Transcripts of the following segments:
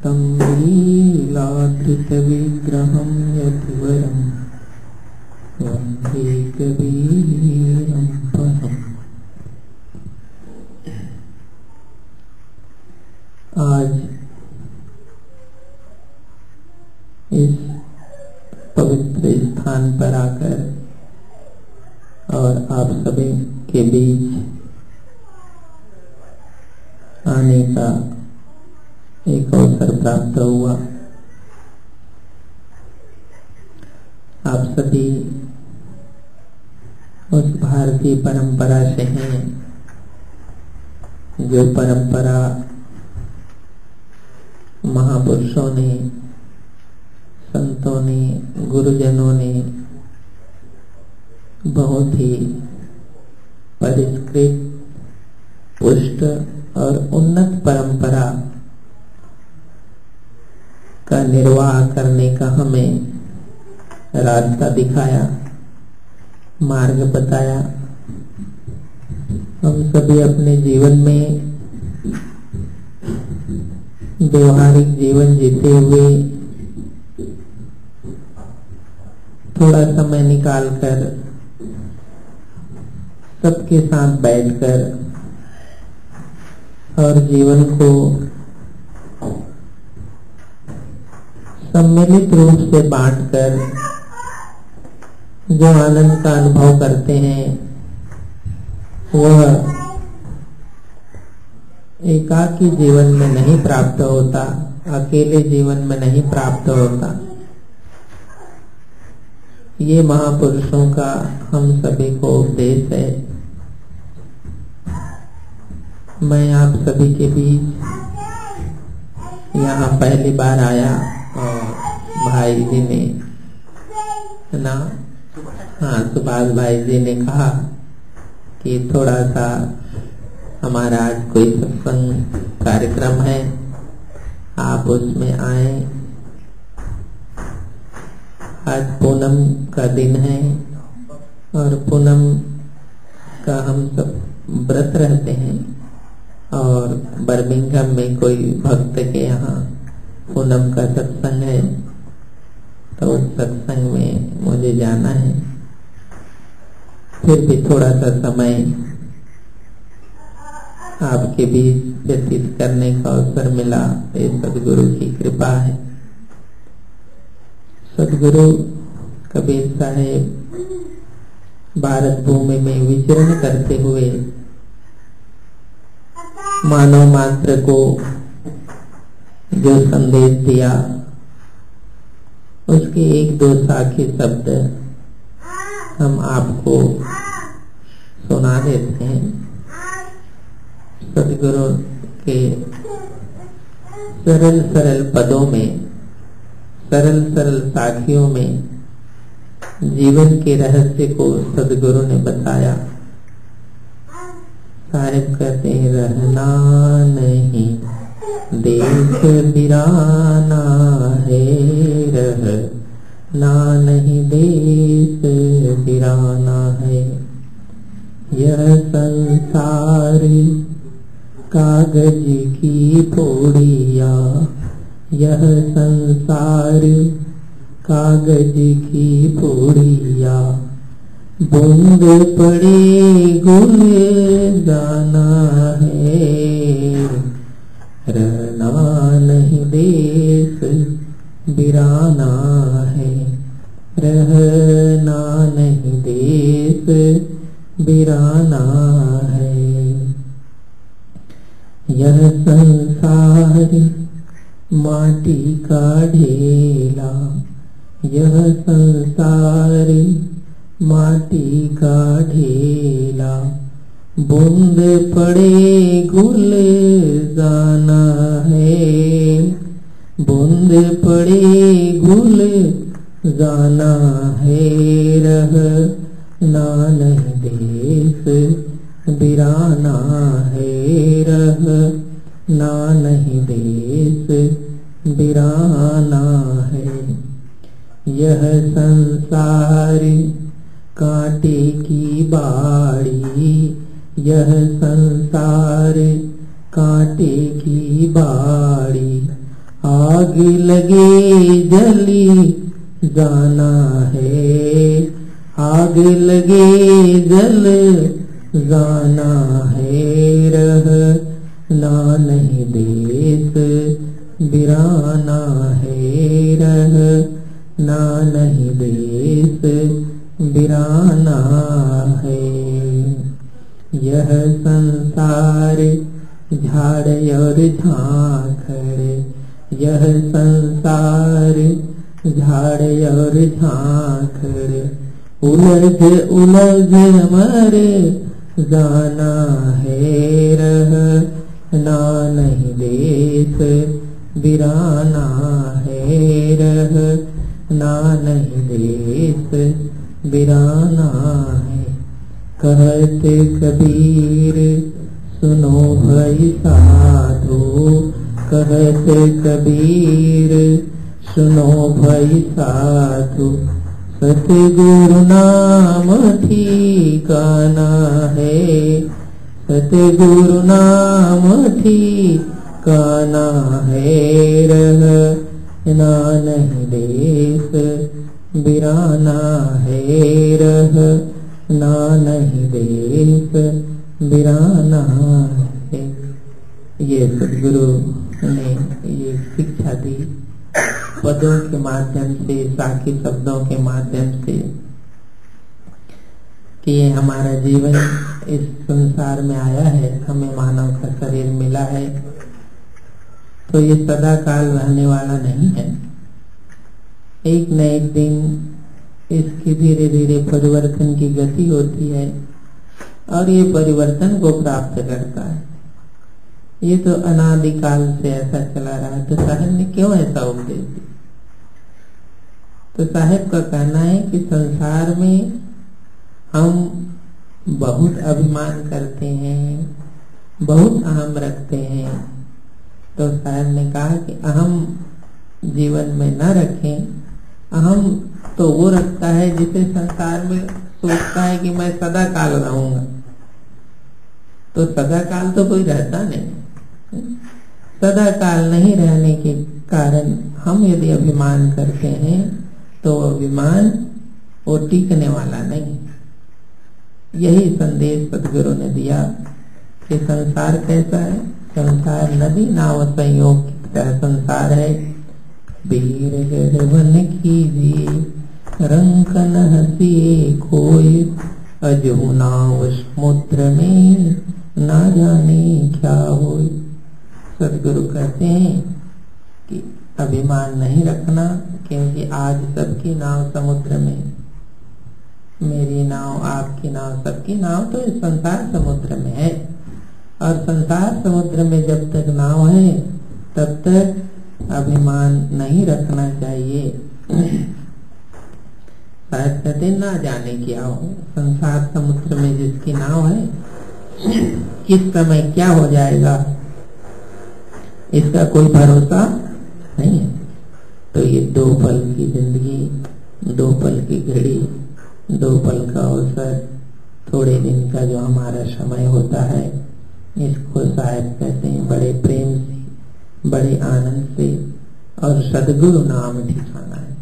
तं लीलाधृतविग्रहं यतिवरं वन्दे कबीरं परम्। आज इस पवित्र स्थान पर आकर और आप सभी के बीच आने का एक अवसर प्राप्त हुआ। आप सभी उस भारतीय परंपरा से हैं जो परंपरा महापुरुषों ने, संतों ने, गुरुजनों ने बहुत ही परिष्कृत, पुष्ट और उन्नत परंपरा का निर्वाह करने का हमें रास्ता दिखाया, मार्ग बताया। हम सभी अपने जीवन में व्यवहारिक जीवन जीते हुए थोड़ा समय निकालकर सबके साथ बैठकर और जीवन को सम्मिलित रूप से बांटकर जो आनंद का अनुभव करते हैं वह एकाकी जीवन में नहीं प्राप्त होता, अकेले जीवन में नहीं प्राप्त होता। ये महापुरुषों का हम सभी को उपदेश है। मैं आप सभी के बीच यहाँ पहली बार आया और भाई जी ने ना, हाँ, सुभाष भाई जी ने कहा कि थोड़ा सा हमारा आज कोई सत्संग कार्यक्रम है, आप उसमें आए। आज पूनम का दिन है और पूनम का हम सब व्रत रहते हैं और बर्मिंघम में कोई भक्त के यहाँ पूनम का सत्संग है, तो उस सत्संग में मुझे जाना है। फिर भी थोड़ा सा समय आपके बीच व्यतीत करने का अवसर मिला, ये सदगुरु की कृपा है। सदगुरु कबीर साहेब भारत भूमि में विचरण करते हुए मानव मात्र को जो संदेश दिया उसके एक दो साखी शब्द हम आपको सुना देते हैं। सदगुरु के सरल सरल पदों में, सरल सरल साखियों में जीवन के रहस्य को सदगुरु ने बताया। साहिब कहते हैं, रहना नहीं देश बिराना है, रहना नहीं देश बिराना है। यह संसार कागज की पुड़िया, यह संसार कागज की पुड़िया, बूंद पड़े गुल जाना है, रहना नहीं देश बिराना है, रहना नहीं देश बिराना है। यह संसार माटी का ढेला, यह संसार माटी का ढेला, बूंद पड़े गुल जाना है, बूंद पड़े गुल जाना है, रहना नहीं देश बिराना है, रहना नहीं देश बिराना है। यह संसार कांटे की बाड़ी, यह संसार कांटे की बाड़ी, आग लगे जली जाना है, आग लगे जल जाना है, रहना नहीं देश बिराना है, रहना नहीं देश बिराना है। यह संसार झाड़ और झांखड़, यह संसार झाड़ और झांखड़, उलझ उलझ मरे जाना है, रहना नहीं देश बिराना है, रहना नहीं देश बिराना है। कहते कबीर सुनो भाई साधु, कहते कबीर सुनो भाई साधु, सतगुरु नाम ठिकाना है, सतगुरु नाम ठिकाना है, रहना नहीं देश बिराना है, रहना नहीं देश बिराना है। ये सदगुरु ने ये शिक्षा दी पदों के माध्यम से, साखी शब्दों के माध्यम से, कि ये हमारा जीवन इस संसार में आया है, हमें मानव का शरीर मिला है, तो ये सदा काल रहने वाला नहीं है। एक न एक दिन इसकी धीरे धीरे परिवर्तन की गति होती है और ये परिवर्तन को प्राप्त करता है। ये तो अनादिकाल से ऐसा चला रहा है, तो साहब ने क्यों ऐसा उपदेश दिया? तो साहब का कहना है कि संसार में हम बहुत अभिमान करते हैं, बहुत अहम रखते हैं। तो साहब ने कहा कि अहम जीवन में न रखें। अहम तो वो रखता है जिसे संसार में सोचता है कि मैं सदा काल रहूंगा, तो सदा काल तो कोई रहता नहीं। सदा काल नहीं रहने के कारण हम यदि अभिमान करते हैं तो अभिमान वो टिकने वाला नहीं। यही संदेश सदगुरु ने दिया कि संसार कैसा है? संसार नदी नाव संयोग की तरह संसार है। वीर गर्वन कीजिए रंकन हंसिए खोए, अजहु नाव समुद्र में ना जाने क्या होए। सदगुरु कहते हैं कि अभिमान नहीं रखना, क्योंकि आज सबकी नाव समुद्र में, मेरी नाव, आपकी नाव, सबकी नाव तो इस संसार समुद्र में है। और संसार समुद्र में जब तक नाव है तब तक अभिमान नहीं रखना चाहिए। शायद कहते ना जाने क्या हो, संसार समुद्र में जिसकी नाव है किस समय क्या हो जाएगा इसका कोई भरोसा नहीं है। तो ये 2 पल की जिंदगी, 2 पल की घड़ी, 2 पल का अवसर, थोड़े दिन का जो हमारा समय होता है, इसको साहब कहते हैं बड़े प्रेम से, बड़े आनंद से और सदगुरु नाम ठिकाना है।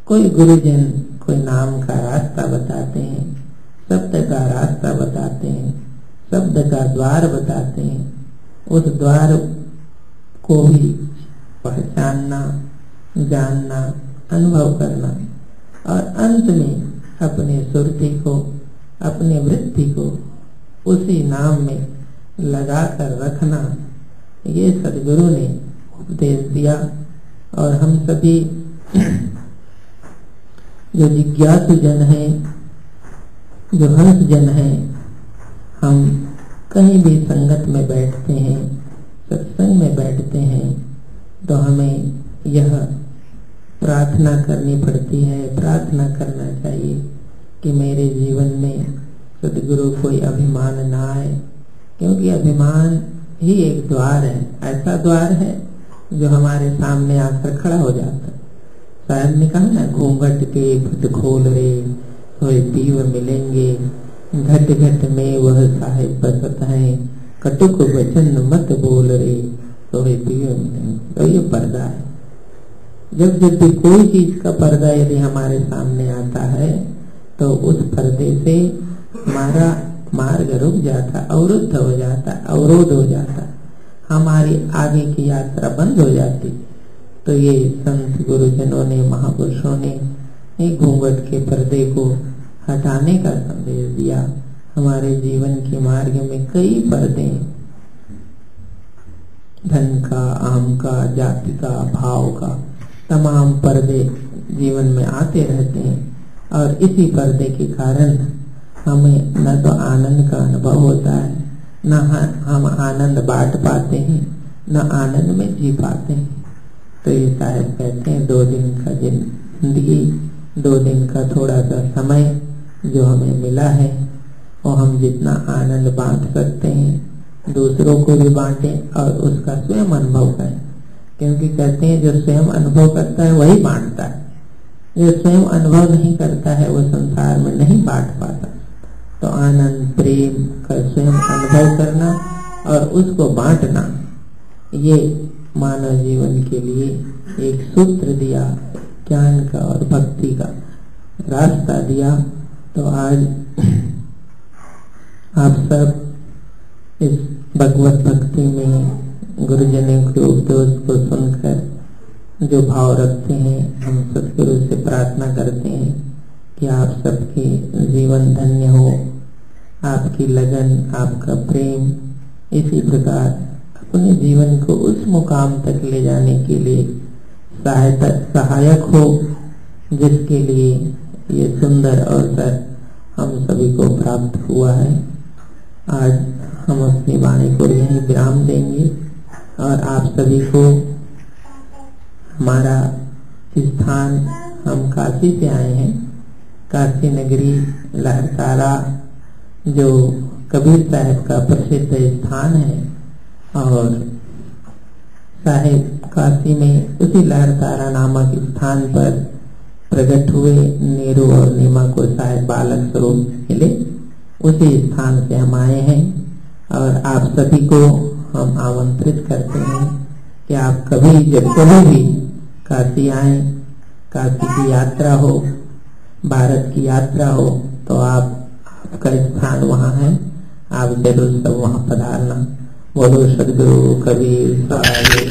कोई गुरुजन कोई नाम का रास्ता बताते हैं, शब्द का रास्ता बताते हैं, शब्द का द्वार बताते हैं। उस द्वार को भी पहचानना, जानना, अनुभव करना और अंत में अपने सुरती को, अपने वृत्ति को उसी नाम में लगा कर रखना, ये सदगुरु ने उपदेश दिया। और हम सभी जो जिज्ञासु जन हैं, जो हंस जन हैं, हम कहीं भी संगत में बैठते हैं, सत्संग में बैठते हैं, तो हमें यह प्रार्थना करनी पड़ती है, प्रार्थना करना चाहिए कि मेरे जीवन में सदगुरु कोई अभिमान ना आए। क्योंकि अभिमान ही एक द्वार है, ऐसा द्वार है जो हमारे सामने आकर खड़ा हो जाता है। साहब ने कहा ना, घूंघट के फट खोल रे कोई पीव मिलेंगे, घट घट में वह साहिब बसत है, कटुक वचन मत बोल रे तो पीव मिलेंगे। तो ये पर्दा है, जब जब भी कोई चीज का पर्दा यदि हमारे सामने आता है तो उस पर्दे से हमारा मार्ग रुक जाता, अवरुद्ध हो जाता, अवरोध हो जाता, हमारी आगे की यात्रा बंद हो जाती। तो ये संत गुरुजनों ने, महापुरुषों ने एक घूंघट के पर्दे को हटाने का संदेश दिया। हमारे जीवन के मार्ग में कई पर्दे, धन का, आम का, जाति का, भाव का, तमाम पर्दे जीवन में आते रहते हैं और इसी पर्दे के कारण हमें न तो आनंद का अनुभव होता है, न हम आनंद बांट पाते हैं, न आनंद में जी पाते हैं। तो ये साहब कहते हैं 2 दिन का जिंदगी, 2 दिन का थोड़ा सा समय जो हमें मिला है और हम जितना आनंद बांट सकते हैं दूसरों को भी बांटें और उसका स्वयं अनुभव करें। क्योंकि कहते हैं जो स्वयं अनुभव करता है वही बांटता है, जो स्वयं अनुभव नहीं करता है वो संसार में नहीं बांट पाता। तो आनंद प्रेम का स्वयं अनुभव करना और उसको बांटना, ये मानव जीवन के लिए एक सूत्र दिया, ज्ञान का और भक्ति का रास्ता दिया। तो आज आप सब इस भगवत भक्ति में गुरुजनों के उपदेश को सुनकर जो भाव रखते हैं, हम सतगुरु से प्रार्थना करते हैं कि आप सबके जीवन धन्य हो, आपकी लगन, आपका प्रेम इसी प्रकार अपने जीवन को उस मुकाम तक ले जाने के लिए सहायक हो जिसके लिए ये सुंदर अवसर हम सभी को प्राप्त हुआ है। आज हम अपनी वाणी को यहीं विराम देंगे और आप सभी को हमारा स्थान, हम काशी से आए हैं, काशी नगरी लहरतारा जो कबीर साहब का प्रसिद्ध स्थान है और साहेब काशी में उसी लहरतारा नामक स्थान पर प्रकट हुए। नीरू और नीमा को साहेब बालक स्वरूप मिले, उसी स्थान से हम आए हैं और आप सभी को हम आमंत्रित करते हैं कि आप कभी जब कभी भी काशी आए, काशी की यात्रा हो, भारत की यात्रा हो, तो आपका स्थान वहाँ है, आप जरूर सब वहाँ पधारना। बोलो सद्गुरु कबीर साहिब।